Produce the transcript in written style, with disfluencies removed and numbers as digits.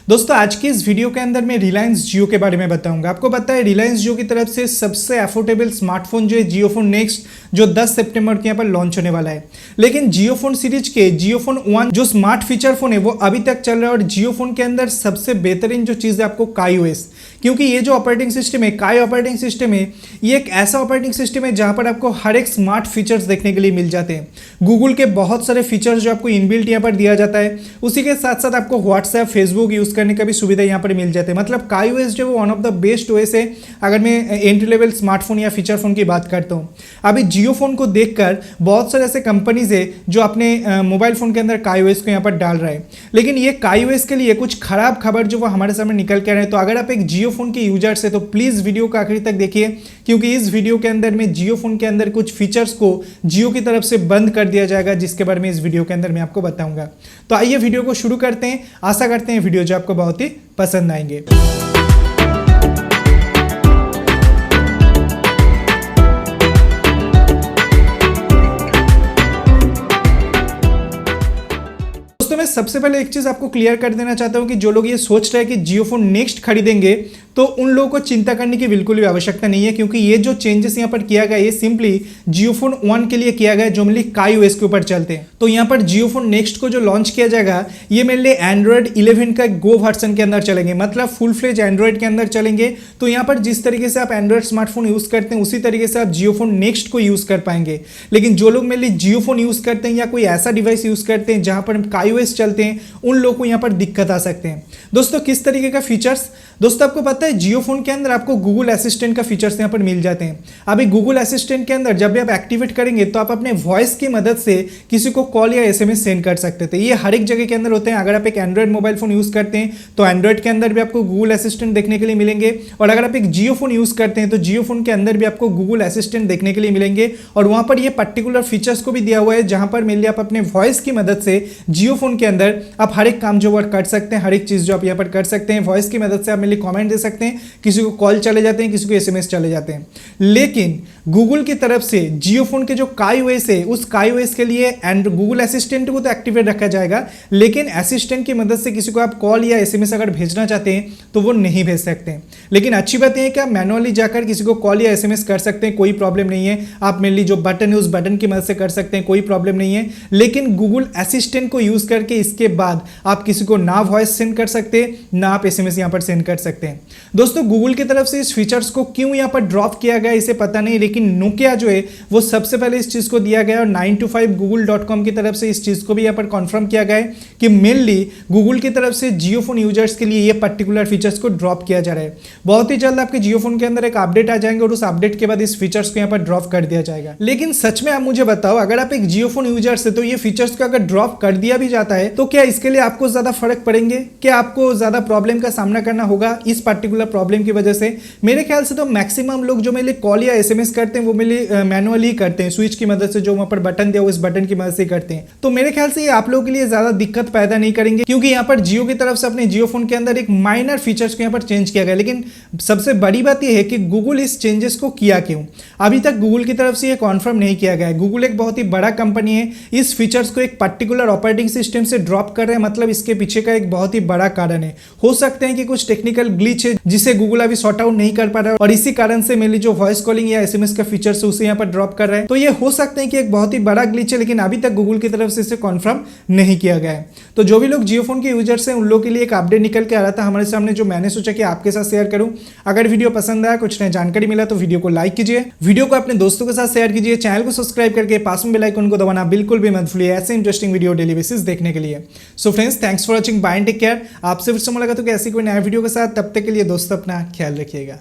दोस्तों आज की इस वीडियो के अंदर मैं रिलायंस जियो के बारे में बताऊंगा। आपको पता है रिलायंस जियो की तरफ से सबसे अफोर्डेबल स्मार्टफोन जो है जियोफोन नेक्स्ट जो 10 सितंबर के यहाँ पर लॉन्च होने वाला है। लेकिन जियोफोन सीरीज के जियोफोन 1 जो स्मार्ट फीचर फोन है वो अभी तक चल रहा है और जियोफोन के अंदर सबसे बेहतरीन जो चीज़ है आपको KaiOS, क्योंकि ये जो ऑपरेटिंग सिस्टम है काई ऑपरेटिंग सिस्टम है, ये एक ऐसा ऑपरेटिंग सिस्टम है जहाँ पर आपको हर एक स्मार्ट फीचर्स देखने के लिए मिल जाते हैं। गूगल के बहुत सारे फीचर्स जो आपको इनबिल्ट यहाँ पर दिया जाता है, उसी के साथ साथ आपको व्हाट्सएप फेसबुक यूज़ करने का भी सुविधा यहाँ पर मिल जाती है। मतलब KaiOS जो one of the best OS है अगर मैं एंट्री लेवल स्मार्टफोन या फीचर फोन की बात करता हूँ। अभी जियो फोन को देखकर बहुत सारे ऐसे कंपनीज है जो अपने मोबाइल फोन के अंदर KaiOS को यहाँ पर डाल रहा है, लेकिन ये KaiOS के लिए कुछ खराब खबर जो वो हमारे सामने निकल के आ रहे हैं। तो अगर आप एक जियो फोन के यूजर्स है तो प्लीज़ वीडियो को आखिरी तक देखिए, क्योंकि इस वीडियो के अंदर में जियो फोन के अंदर कुछ फीचर्स को जियो की तरफ से बंद कर दिया जाएगा, जिसके बारे में इस वीडियो के अंदर मैं आपको बताऊंगा। तो आइए वीडियो को शुरू करते हैं। आशा करते हैं वीडियो जो आपको बहुत ही पसंद आएंगे। दोस्तों मैं सबसे पहले एक चीज आपको क्लियर कर देना चाहता हूं कि जो लोग ये सोच रहे हैं कि जियोफोन नेक्स्ट खरीदेंगे तो उन लोगों को चिंता करने की बिल्कुल भी आवश्यकता नहीं है, क्योंकि ये जो चेंजेस यहाँ पर किया गया ये सिंपली जियोफोन 1 के लिए किया गया जो मेनली KaiOS के ऊपर चलते हैं। तो यहाँ पर जियोफोन नेक्स्ट को जो लॉन्च किया जाएगा ये मेनली एंड्रॉयड 11 का गो वर्जन के अंदर चलेंगे, मतलब फुल फ्लेज एंड्रॉयड के अंदर चलेंगे। तो यहाँ पर जिस तरीके से आप एंड्रॉयड स्मार्टफोन यूज़ करते हैं उसी तरीके से आप जियोफोन नेक्स्ट को यूज़ कर पाएंगे। लेकिन जो लोग मेनली जियोफोन यूज़ करते हैं या कोई ऐसा डिवाइस यूज़ करते हैं जहाँ पर KaiOS चलते हैं, उन लोगों को यहाँ पर दिक्कत आ सकते हैं। दोस्तों किस तरीके का फीचर्स, दोस्तों आपको पता है जियोफोन के अंदर आपको गूगल असिस्टेंट का फीचर्स यहाँ पर मिल जाते हैं। अभी गूगल असिस्टेंट के अंदर जब भी आप एक्टिवेट करेंगे तो आप अपने वॉइस की मदद से किसी को कॉल या SMS सेंड कर सकते थे। ये हर एक जगह के अंदर होते हैं। अगर आप एक एंड्रॉयड मोबाइल फोन यूज़ करते हैं तो एंड्रॉयड के अंदर भी आपको गूगल असिस्टेंट देखने के लिए मिलेंगे, और अगर आप एक जियो फोन यूज़ करते हैं तो जियो फोन के अंदर भी आपको गूगल असिस्टेंट देखने के लिए मिलेंगे। और वहाँ पर ये पर्टिकुलर फीचर्स को भी दिया हुआ है जहाँ पर मेनली आप अपने वॉइस की मदद से जियो फोन के अंदर आप हर एक काम जो वर्क कर सकते हैं, हर एक चीज़ जो आप यहाँ पर कर सकते हैं। वॉइस की मदद से आप मेनली कॉमेंट दे सकते हैं, किसी को कॉल चले जाते हैं, किसी को SMS चले जाते हैं। लेकिन गूगल की तरफ से जियो फोन के जो KaiOS है उस KaiOS के लिए एंड गूगल असिस्टेंट को तो एक्टिवेट रखा जाएगा, लेकिन असिस्टेंट की मदद से किसी को आप कॉल या SMS अगर भेजना चाहते हैं तो वो नहीं भेज सकते हैं। लेकिन अच्छी बात यह है कि आप मैनुअली जाकर किसी को कॉल या SMS कर सकते हैं, कोई प्रॉब्लम नहीं है। आप मेनली जो बटन है उस बटन की मदद से कर सकते हैं, कोई प्रॉब्लम नहीं है। लेकिन गूगल असिस्टेंट को यूज करके इसके बाद आप किसी को ना वॉइस सेंड कर सकते ना आप SMS यहाँ पर सेंड कर सकते हैं। दोस्तों गूगल की तरफ से इस फीचर्स को क्यों यहाँ पर ड्रॉप किया गया इसे पता नहीं, लेकिन नोकिया जो है वो सबसे पहले इस चीज़ को दिया गया और 9to5google.com की तरफ से इस चीज़ को भी यहाँ पर कॉन्फर्म किया गया है कि मेनली गूगल की तरफ से जियो फोन यूजर्स के लिए ये पर्टिकुलर फीचर्स को ड्रॉप किया जा रहा है। बहुत ही जल्द आपके जियो फोन के अंदर एक अपडेट आ जाएंगे और उस अपडेट के बाद इस फीचर्स को यहाँ पर ड्रॉप कर दिया जाएगा। लेकिन सच में आप मुझे बताओ, अगर आप एक जियो फोन यूजर्स है तो ये फीचर्स को अगर ड्रॉप कर दिया भी जाता है तो क्या इसके लिए आपको ज्यादा फर्क पड़ेंगे? क्या आपको ज्यादा प्रॉब्लम का सामना करना होगा इस पर्टिकुलर प्रॉब्लम की वजह से? मेरे ख्याल से तो मैक्सिमम लोग जो मेरे कॉल या SMS करते हैं वो मेरे मैनुअली करते हैं, स्विच की मदद से जो वहां पर बटन दिया उस बटन की मदद से करते हैं। तो मेरे ख्याल से ये आप लोगों के लिए ज्यादा दिक्कत पैदा नहीं करेंगे, क्योंकि यहाँ पर जियो की तरफ से अपने जियो फोन के अंदर एक माइनर फीचर्स को यहाँ पर चेंज किया गया। लेकिन सबसे बड़ी बात यह है कि गूगल इस चेंजेस को किया क्यों, अभी तक गूगल की तरफ से ये कॉन्फर्म नहीं किया गया है। गूगल एक बहुत ही बड़ा कंपनी है, इस फीचर्स को एक पर्टिकुलर ऑपरेटिंग सिस्टम से ड्रॉप कर रहे हैं, मतलब इसके पीछे का एक बहुत ही बड़ा कारण है। हो सकते हैं कि कुछ टेक्निकल ग्लिच है जिसे गूगल अभी सॉर्ट आउट नहीं कर पा रहा है और इसी कारण से मेनली जो वॉइस कॉलिंग या SMS का फीचर्स है उसे यहाँ पर ड्रॉप कर रहा है। तो ये हो सकते हैं कि एक बहुत ही बड़ा ग्लिच है, लेकिन अभी तक गूगल की तरफ से इसे कॉन्फर्म नहीं किया गया है। तो जो भी लोग जियो फोन के यूजर्स हैं उन लोगों के लिए एक अपडेट निकल के आ रहा था हमारे सामने, जो मैंने सोचा कि आपके साथ शेयर करूं। अगर वीडियो पसंद आया, कुछ नई जानकारी मिला तो वीडियो को लाइक कीजिए, वीडियो को अपने दोस्तों के साथ शेयर कीजिए, चैनल को सब्सक्राइब करके पास में बेल आइकन को दबाना बिल्कुल भी मत भूलिए ऐसे इंटरेस्टिंग वीडियो डेली बेसिस देखने के लिए। So friends, thanks for watching, bye and take care. आपसे फिर से मुलाकात होगी ऐसी कोई नया वीडियो के साथ, तब तक के लिए दोस्तों अपना ख्याल रखिएगा।